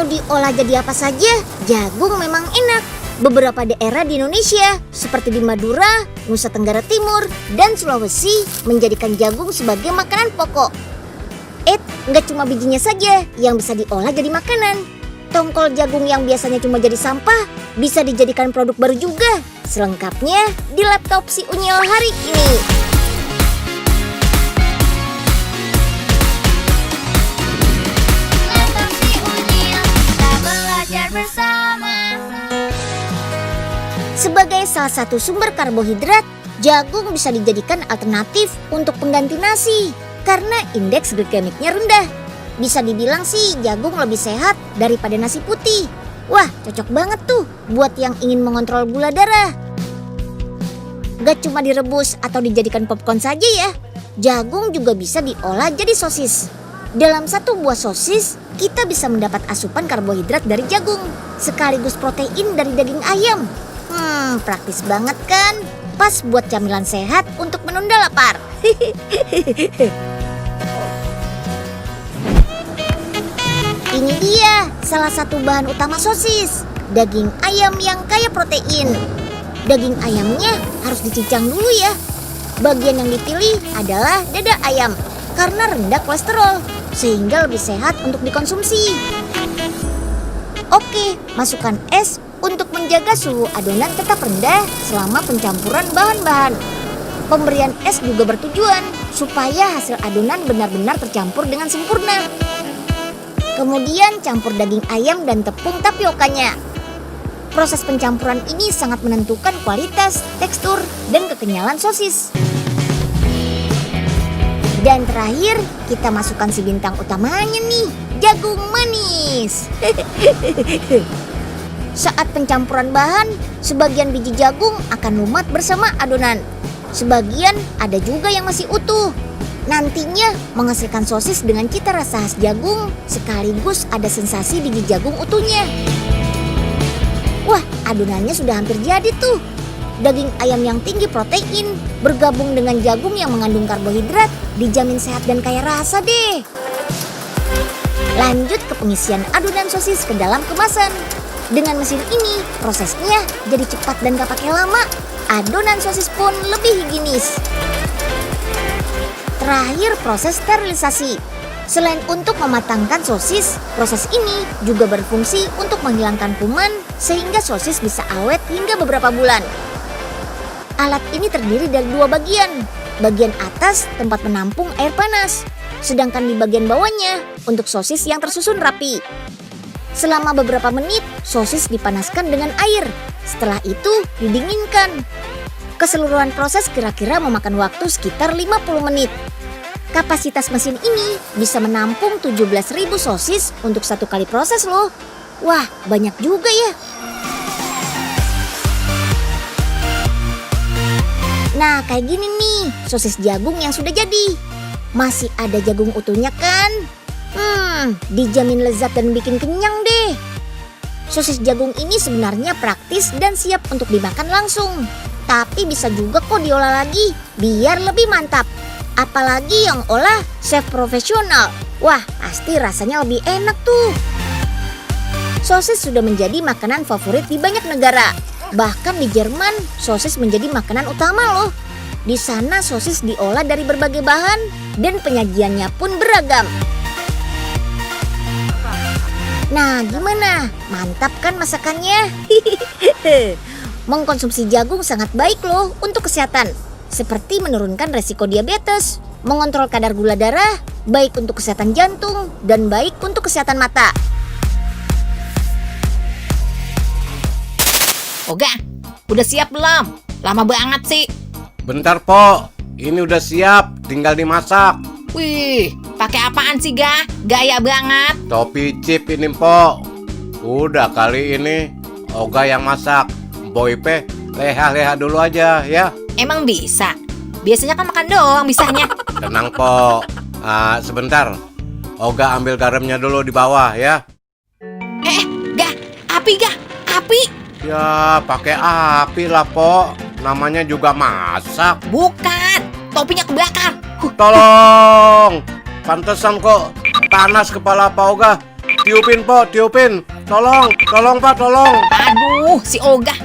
Mau diolah jadi apa saja, jagung memang enak. Beberapa daerah di Indonesia, seperti di Madura, Nusa Tenggara Timur, dan Sulawesi, menjadikan jagung sebagai makanan pokok. Nggak cuma bijinya saja yang bisa diolah jadi makanan. Tongkol jagung yang biasanya cuma jadi sampah, bisa dijadikan produk baru juga. Selengkapnya di laptop si Unyil hari ini. Laptop si Unyil, kita belajar bersama. Sebagai salah satu sumber karbohidrat, jagung bisa dijadikan alternatif untuk pengganti nasi karena indeks glikemiknya rendah. Bisa dibilang sih jagung lebih sehat daripada nasi putih. Wah, cocok banget tuh buat yang ingin mengontrol gula darah. Gak cuma direbus atau dijadikan popcorn saja ya. Jagung juga bisa diolah jadi sosis. Dalam satu buah sosis, kita bisa mendapat asupan karbohidrat dari jagung, sekaligus protein dari daging ayam. Praktis banget kan? Pas buat camilan sehat untuk menunda lapar. Ini dia salah satu bahan utama sosis, daging ayam yang kaya protein. Daging ayamnya harus dicincang dulu ya. Bagian yang dipilih adalah dada ayam karena rendah kolesterol, sehingga lebih sehat untuk dikonsumsi. Oke, masukkan es untuk menjaga suhu adonan tetap rendah selama pencampuran bahan-bahan. Pemberian es juga bertujuan supaya hasil adonan benar-benar tercampur dengan sempurna. Kemudian campur daging ayam dan tepung tapiokanya. Proses pencampuran ini sangat menentukan kualitas, tekstur, dan kekenyalan sosis. Dan terakhir, kita masukkan si bintang utamanya nih, jagung manis. Saat pencampuran bahan, sebagian biji jagung akan lumat bersama adonan. Sebagian ada juga yang masih utuh. Nantinya menghasilkan sosis dengan cita rasa khas jagung, sekaligus ada sensasi biji jagung utuhnya. Wah, adonannya sudah hampir jadi tuh. Daging ayam yang tinggi protein bergabung dengan jagung yang mengandung karbohidrat, dijamin sehat dan kaya rasa deh. Lanjut ke pengisian adonan sosis ke dalam kemasan. Dengan mesin ini, prosesnya jadi cepat dan gak pakai lama. Adonan sosis pun lebih higienis. Terakhir, proses sterilisasi. Selain untuk mematangkan sosis, proses ini juga berfungsi untuk menghilangkan kuman sehingga sosis bisa awet hingga beberapa bulan. Alat ini terdiri dari dua bagian. Bagian atas tempat menampung air panas, sedangkan di bagian bawahnya untuk sosis yang tersusun rapi. Selama beberapa menit, sosis dipanaskan dengan air. Setelah itu, didinginkan. Keseluruhan proses kira-kira memakan waktu sekitar 50 menit. Kapasitas mesin ini bisa menampung 17.000 sosis untuk satu kali proses loh. Wah, banyak juga ya. Nah, kayak gini nih, sosis jagung yang sudah jadi. Masih ada jagung utuhnya kan? Dijamin lezat dan bikin kenyang deh. Sosis jagung ini sebenarnya praktis dan siap untuk dimakan langsung. Tapi bisa juga kok diolah lagi, biar lebih mantap. Apalagi yang olah chef profesional. Wah, pasti rasanya lebih enak tuh. Sosis sudah menjadi makanan favorit di banyak negara. Bahkan di Jerman, sosis menjadi makanan utama loh. Di sana sosis diolah dari berbagai bahan dan penyajiannya pun beragam. Nah, gimana? Mantap kan masakannya? Mengkonsumsi jagung sangat baik loh untuk kesehatan. Seperti menurunkan resiko diabetes, mengontrol kadar gula darah, baik untuk kesehatan jantung, dan baik untuk kesehatan mata. Oga, udah siap belum? Lama banget sih. Bentar, Po. Ini udah siap, tinggal dimasak. Wih, pakai apaan sih, Ga? Gaya banget. Topi chip ini, Po. Udah kali ini Oga yang masak. Boy P, leha-leha dulu aja ya. Emang bisa? Biasanya kan makan doang bisanya. Tenang, Po. Sebentar. Oga ambil garamnya dulu di bawah ya. Ga, api, Ga, api. Ya, pakai api lah, Po. Namanya juga masak. Bukan, topinya kebakar. Tolong. Pantesan kok panas kepala Pak Oga. Tiupin, Po, tiupin. Tolong, Pak, tolong. Aduh, si Oga.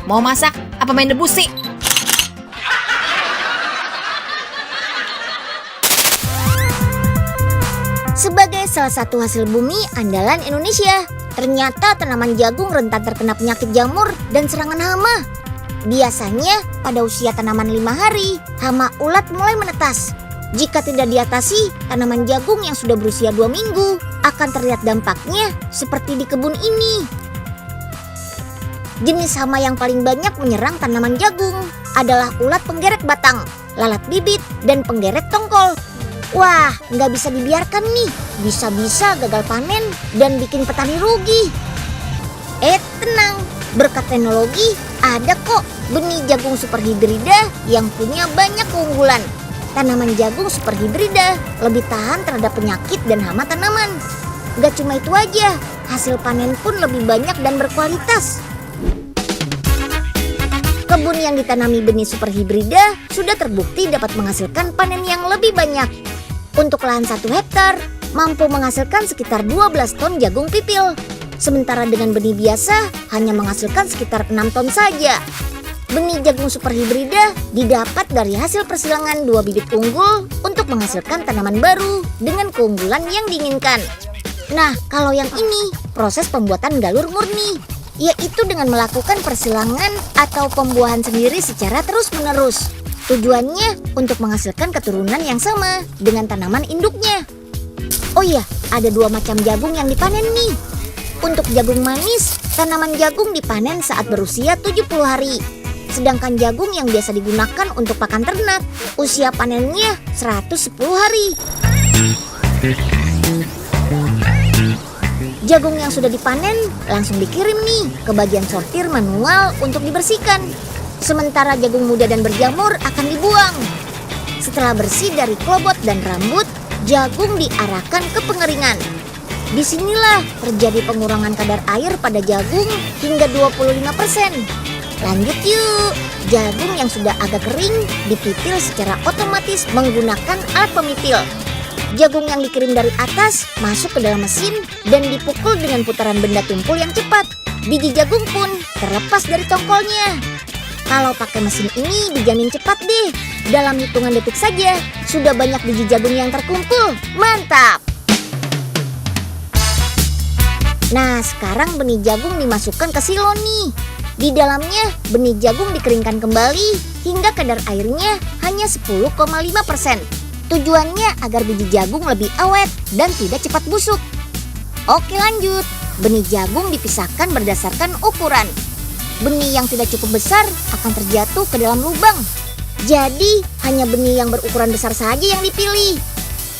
Mau masak apa main debus sih? Sebagai salah satu hasil bumi andalan Indonesia, ternyata tanaman jagung rentan terkena penyakit jamur dan serangan hama. Biasanya pada usia tanaman 5 hari, hama ulat mulai menetas. Jika tidak diatasi, tanaman jagung yang sudah berusia 2 minggu akan terlihat dampaknya seperti di kebun ini. Jenis hama yang paling banyak menyerang tanaman jagung adalah ulat penggeret batang, lalat bibit, dan penggeret tongkol. Wah, nggak bisa dibiarkan nih. Bisa-bisa gagal panen dan bikin petani rugi. Tenang, berkat teknologi ada kok benih jagung super hibrida yang punya banyak keunggulan. Tanaman jagung super hibrida lebih tahan terhadap penyakit dan hama tanaman. Gak cuma itu aja, hasil panen pun lebih banyak dan berkualitas. Kebun yang ditanami benih super hibrida sudah terbukti dapat menghasilkan panen yang lebih banyak. Untuk lahan 1 hektar, mampu menghasilkan sekitar 12 ton jagung pipil. Sementara dengan benih biasa, hanya menghasilkan sekitar 6 ton saja. Benih jagung super hibrida didapat dari hasil persilangan 2 bibit unggul untuk menghasilkan tanaman baru dengan keunggulan yang diinginkan. Nah, kalau yang ini, proses pembuatan galur murni, yaitu dengan melakukan persilangan atau pembuahan sendiri secara terus-menerus. Tujuannya untuk menghasilkan keturunan yang sama dengan tanaman induknya. Oh iya, ada 2 macam jagung yang dipanen nih. Untuk jagung manis, tanaman jagung dipanen saat berusia 70 hari. Sedangkan jagung yang biasa digunakan untuk pakan ternak, usia panennya 110 hari. Jagung yang sudah dipanen langsung dikirim nih ke bagian sortir manual untuk dibersihkan. Sementara jagung muda dan berjamur akan dibuang. Setelah bersih dari klobot dan rambut, jagung diarahkan ke pengeringan. Disinilah terjadi pengurangan kadar air pada jagung hingga 25%. Lanjut yuk, jagung yang sudah agak kering dipipil secara otomatis menggunakan alat pemipil. Jagung yang dikirim dari atas masuk ke dalam mesin dan dipukul dengan putaran benda tumpul yang cepat. Biji jagung pun terlepas dari tongkolnya. Kalau pakai mesin ini dijamin cepat deh. Dalam hitungan detik saja, sudah banyak biji jagung yang terkumpul. Mantap! Nah, sekarang benih jagung dimasukkan ke silo nih. Di dalamnya, benih jagung dikeringkan kembali hingga kadar airnya hanya 10,5%. Tujuannya agar biji jagung lebih awet dan tidak cepat busuk. Oke, lanjut. Benih jagung dipisahkan berdasarkan ukuran. Benih yang tidak cukup besar akan terjatuh ke dalam lubang. Jadi, hanya benih yang berukuran besar saja yang dipilih.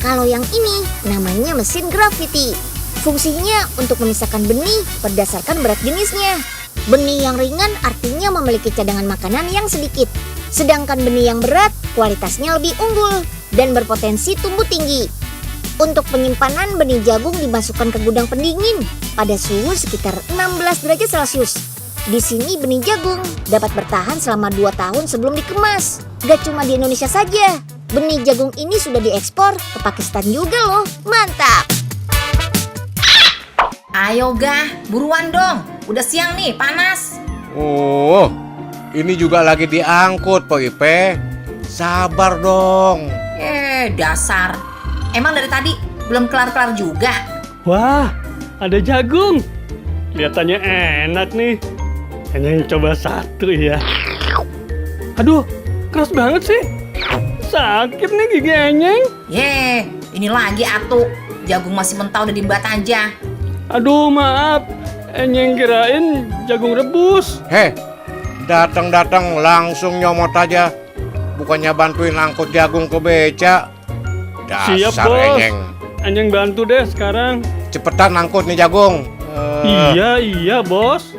Kalau yang ini namanya mesin gravity. Fungsinya untuk memisahkan benih berdasarkan berat jenisnya. Benih yang ringan artinya memiliki cadangan makanan yang sedikit. Sedangkan benih yang berat kualitasnya lebih unggul dan berpotensi tumbuh tinggi. Untuk penyimpanan benih jagung dimasukkan ke gudang pendingin pada suhu sekitar 16 derajat Celcius. Di sini benih jagung dapat bertahan selama 2 tahun sebelum dikemas. Gak cuma di Indonesia saja, benih jagung ini sudah diekspor ke Pakistan juga loh. Mantap! Ayo Gah, buruan dong. Udah siang nih, panas. Oh, ini juga lagi diangkut, Po Ipe. Sabar dong. Dasar. Emang dari tadi belum kelar-kelar juga? Wah, ada jagung. Kelihatannya enak nih. Hanya coba satu ya. Aduh, keras banget sih. Sakit nih gigi Enyeng. Ini lagi atuh. Jagung masih mentah udah diembat aja. Aduh, maaf. Enyeng kirain jagung rebus. Datang-datang langsung nyomot aja. Bukannya bantuin angkut jagung ke beca. Siap, Dasar Bos. Enyeng. Enyeng bantu deh sekarang. Cepetan angkut nih jagung. Iya, Bos.